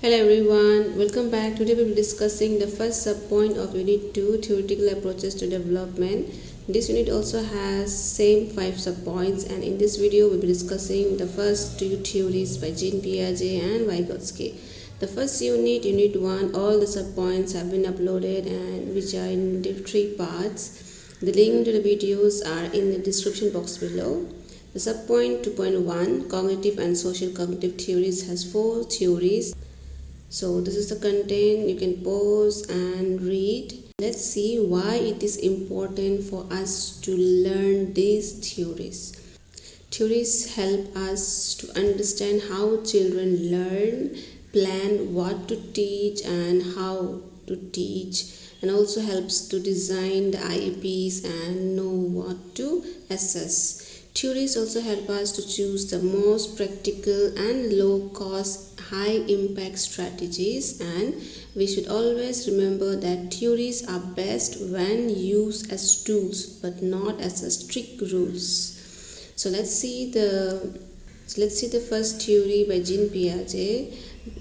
Hello everyone, welcome back. Today we will be discussing the first subpoint of Unit 2, Theoretical Approaches to Development. This unit also has same 5 subpoints, and in this video we will be discussing the first 2 theories by Jean Piaget and Vygotsky. The first unit, Unit 1, all the subpoints have been uploaded and which are in the 3 parts. The link to the videos are in the description box below. The subpoint 2.1, Cognitive and Social Cognitive Theories, has 4 theories. So this is the content. You can pause and read. Let's see why it is important for us to learn these theories. Theories help us to understand how children learn, plan what to teach and how to teach, and also helps to design the IEPs and know what to assess. Theories also help us to choose the most practical and low cost, high impact strategies, and we should always remember that theories are best when used as tools but not as a strict rules. So let's see the first theory by Jean Piaget.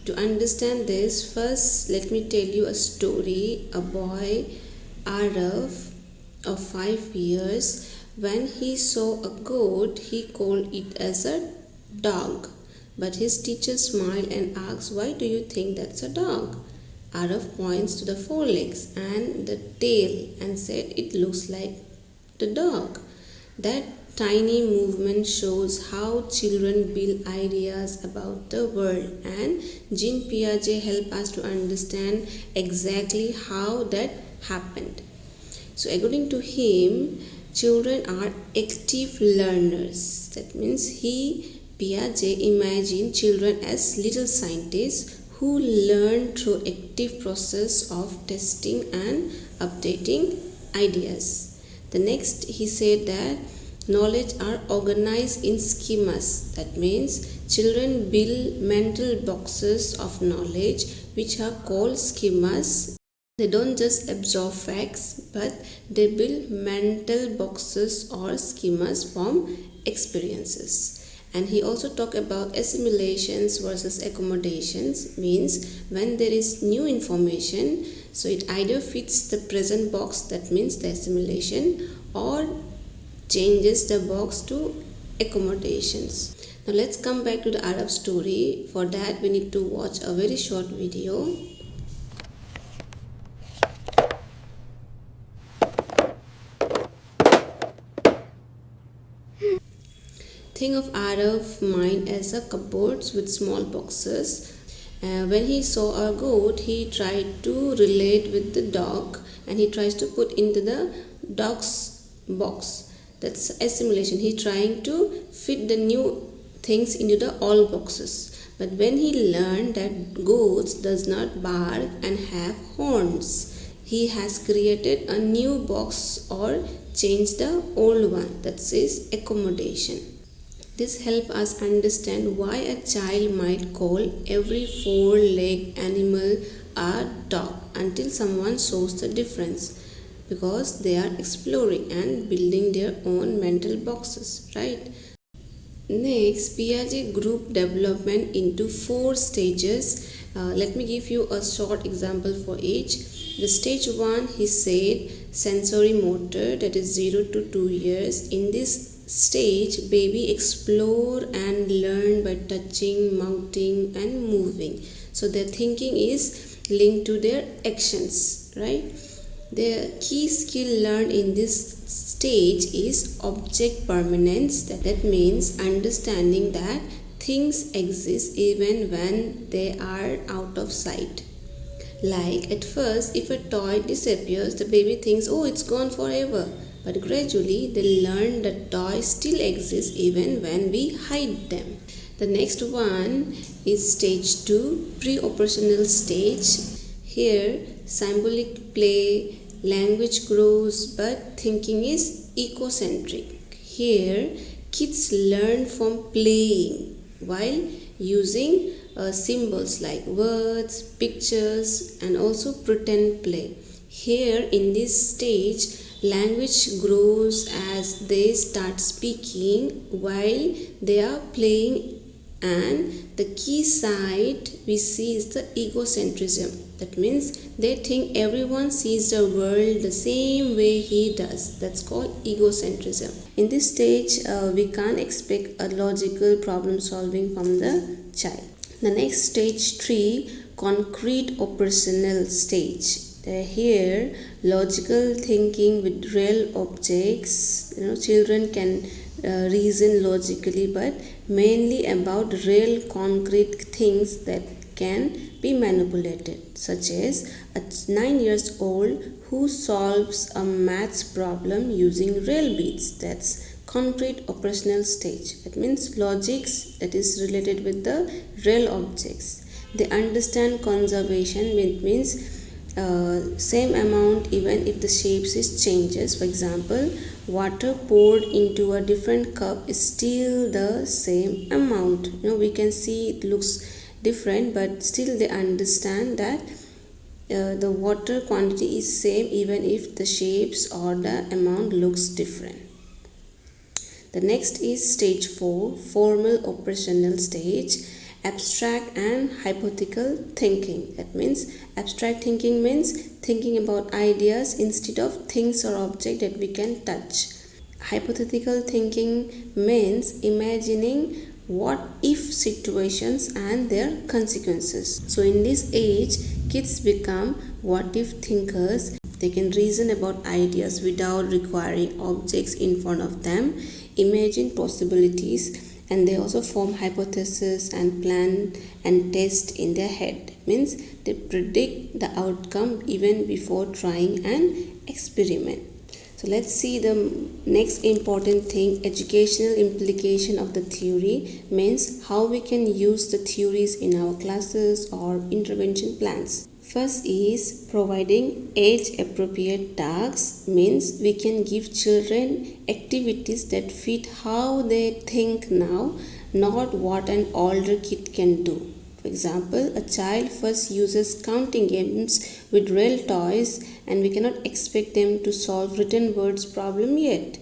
To understand this, first let me tell you a story. A boy, Arav, of 5 years, when he saw a goat, he called it as a dog. But his teacher smiled and asked, "Why do you think that's a dog?" Arav points to the forelegs and the tail and said, "It looks like the dog." That tiny movement shows how children build ideas about the world, and Jean Piaget helped us to understand exactly how that happened. So according to him, children are active learners. That means Piaget imagined children as little scientists who learn through active process of testing and updating ideas. The next, he said that knowledge are organized in schemas. That means children build mental boxes of knowledge which are called schemas. They don't just absorb facts, but they build mental boxes or schemas from experiences. And he also talked about assimilations versus accommodations. Means when there is new information, so it either fits the present box, that means the assimilation, or changes the box to accommodations. Now let's come back to the Arab story. For that we need to watch a very short video. Think of Arav mind as a cupboards with small boxes. When he saw a goat, he tried to relate with the dog and he tries to put into the dog's box. That's assimilation. He's trying to fit the new things into the old boxes. But when he learned that goats does not bark and have horns, he has created a new box or changed the old one. That is accommodation. This helps us understand why a child might call every four-legged animal a dog until someone shows the difference, because they are exploring and building their own mental boxes, right? Next, Piaget grouped development into 4 stages. Let me give you a short example for each. The stage 1, he said, sensory motor, that is 0 to 2 years. In this stage, baby explore and learn by touching, mouthing and moving. So their thinking is linked to their actions, right? The key skill learned in this stage is object permanence. That means understanding that things exist even when they are out of sight. Like at first, if a toy disappears, the baby thinks, "Oh, it's gone forever." But gradually, they learn that toys still exist even when we hide them. The next one is stage 2, pre-operational stage. Here, symbolic play, language grows, but thinking is ecocentric. Here, kids learn from playing while using symbols like words, pictures, and also pretend play. Here, in this stage, language grows as they start speaking while they are playing And the key side we see is the egocentrism. That means they think everyone sees the world the same way he does. That's called egocentrism. In this stage, we can't expect a logical problem solving from the child. The next stage 3, concrete operational stage. Here, logical thinking with real objects. Children can reason logically, but mainly about real concrete things that can be manipulated, such as a 9 years old who solves a maths problem using real beads. That's concrete operational stage. That means logics that is related with the real objects. They understand conservation, it means same amount even if the shapes is changes. For example, water poured into a different cup is still the same amount. We can see it looks different, but still they understand that the water quantity is same even if the shapes or the amount looks different. The next is stage 4, formal operational stage, abstract and hypothetical thinking. That means abstract thinking means thinking about ideas instead of things or objects that we can touch. Hypothetical thinking means imagining what if situations and their consequences. So in this age, kids become what if thinkers. They can reason about ideas without requiring objects in front of them, imagine possibilities, and they also form hypotheses and plan and test in their head. It means they predict the outcome even before trying an experiment. So let's see the next important thing. Educational implication of the theory means how we can use the theories in our classes or intervention plans. First is providing age appropriate tasks, means we can give children activities that fit how they think now, not what an older kid can do. For example, a child first uses counting games with real toys and we cannot expect them to solve written words problem yet.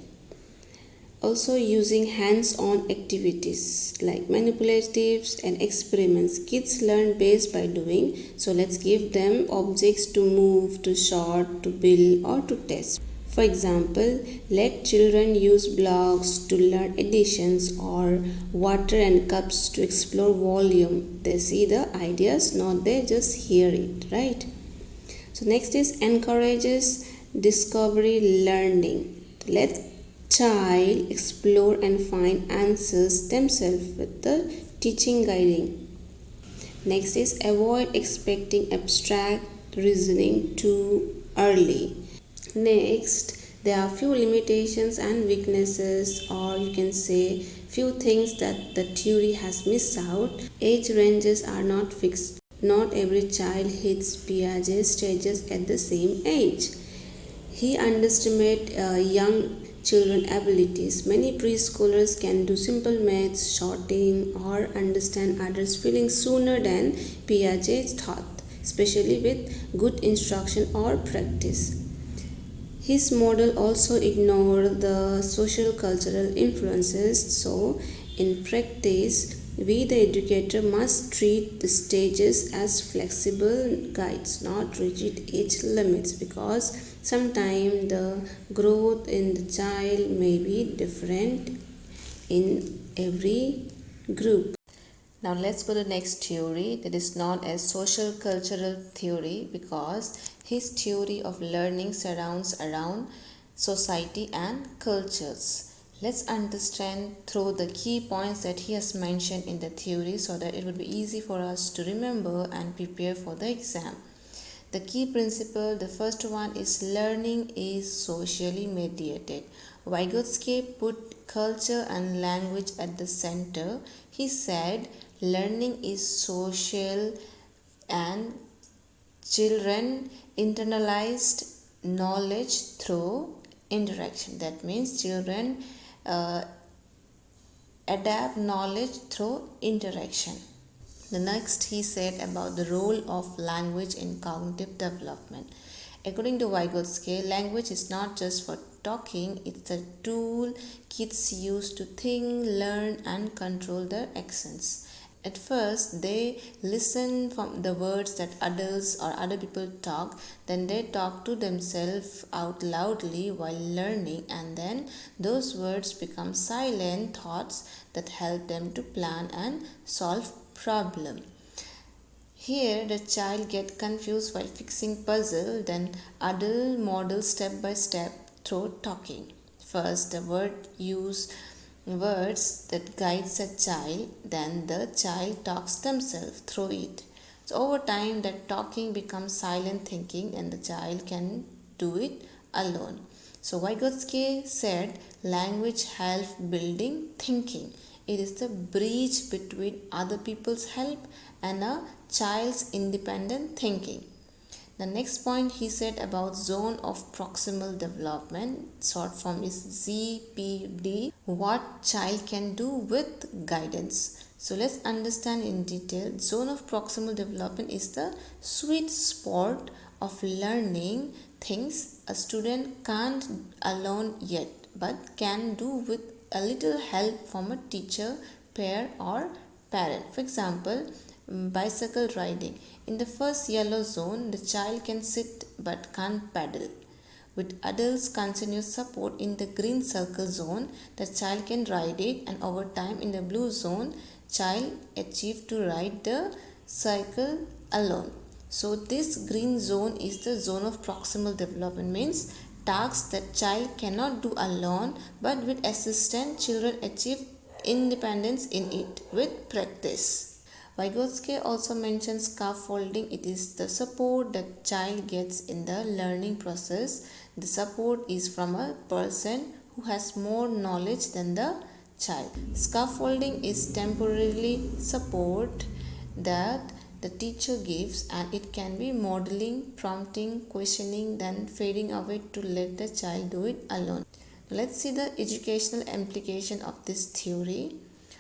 Also using hands-on activities like manipulatives and experiments. Kids learn best by doing, so let's give them objects to move, to sort, to build or to test. For example, let children use blocks to learn additions or water and cups to explore volume. They see the ideas, not they just hear it, right? So next is encourages discovery learning. Let child explore and find answers themselves with the teaching guiding. Next is avoid expecting abstract reasoning too early. Next, there are few limitations and weaknesses, or you can say few things that the theory has missed out. Age ranges are not fixed. Not every child hits Piaget stages at the same age. He underestimates young children abilities. Many preschoolers can do simple maths, sorting, or understand others' feelings sooner than Piaget thought, especially with good instruction or practice. His model also ignored the social cultural influences, so in practice, we the educator must treat the stages as flexible guides, not rigid age limits, because sometimes the growth in the child may be different in every group. Now let's go to the next theory that is known as social cultural theory, because his theory of learning surrounds around society and cultures. Let's understand through the key points that he has mentioned in the theory so that it would be easy for us to remember and prepare for the exam. The key principle, the first one is learning is socially mediated. Vygotsky put culture and language at the center. He said learning is social and children internalized knowledge through interaction. That means children adapt knowledge through interaction. The next he said about the role of language in cognitive development. According to Vygotsky, language is not just for talking, it's a tool kids use to think, learn and control their actions. At first, they listen from the words that adults or other people talk, then they talk to themselves out loudly while learning, and then those words become silent thoughts that help them to plan and solve problem. Here, the child get confused while fixing puzzle, then adult model step by step through talking. First, the word use words that guides a child, then the child talks themselves through it. So over time, that talking becomes silent thinking, and the child can do it alone. So Vygotsky said, language helps building thinking. It is the bridge between other people's help and a child's independent thinking. The next point he said about zone of proximal development, short form is ZPD, what child can do with guidance. So let's understand in detail. Zone of proximal development is the sweet spot of learning things a student can't alone yet, but can do with a little help from a teacher, peer or parent. For example, bicycle riding. In the first yellow zone, the child can sit but can't pedal. With adults' continuous support in the green circle zone, the child can ride it, and over time in the blue zone, child achieve to ride the cycle alone. So this green zone is the zone of proximal development, means tasks that child cannot do alone, but with assistance children achieve independence in it with practice. Vygotsky also mentions scaffolding. It is the support that child gets in the learning process. The support is from a person who has more knowledge than the child. Scaffolding is temporarily support that the teacher gives, and it can be modeling, prompting, questioning, then fading away to let the child do it alone. Let's see the educational implication of this theory.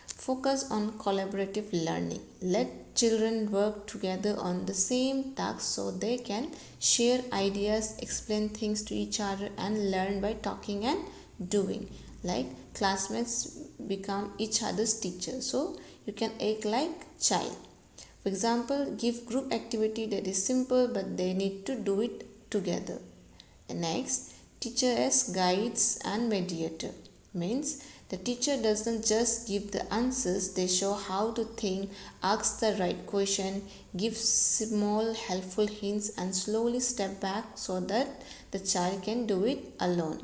Focus on collaborative learning. Let children work together on the same task so they can share ideas, explain things to each other, and learn by talking and doing. Like classmates become each other's teacher, so you can act like child. For example, give group activity that is simple but they need to do it together. And next, teacher as guides and mediator, means the teacher doesn't just give the answers, they show how to think, ask the right question, give small helpful hints, and slowly step back so that the child can do it alone.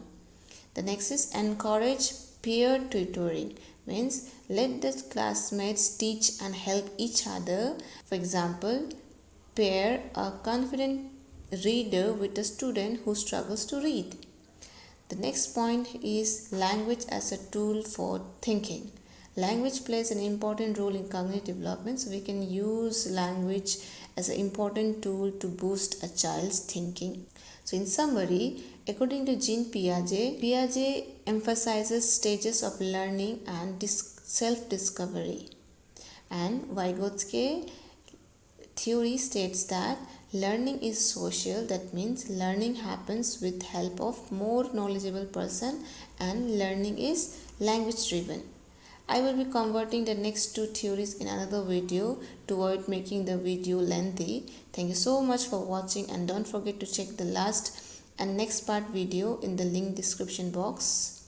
The next is encourage peer tutoring, means let the classmates teach and help each other. For example, pair a confident reader with a student who struggles to read. The next point is language as a tool for thinking. Language plays an important role in cognitive development, so we can use language as an important tool to boost a child's thinking. So in summary, according to Jean Piaget, Piaget emphasizes stages of learning and self-discovery. And Vygotsky theory states that learning is social, that means learning happens with help of more knowledgeable person, and learning is language driven. I will be converting the next two theories in another video to avoid making the video lengthy. Thank you so much for watching, and don't forget to check the last and next part video in the link description box.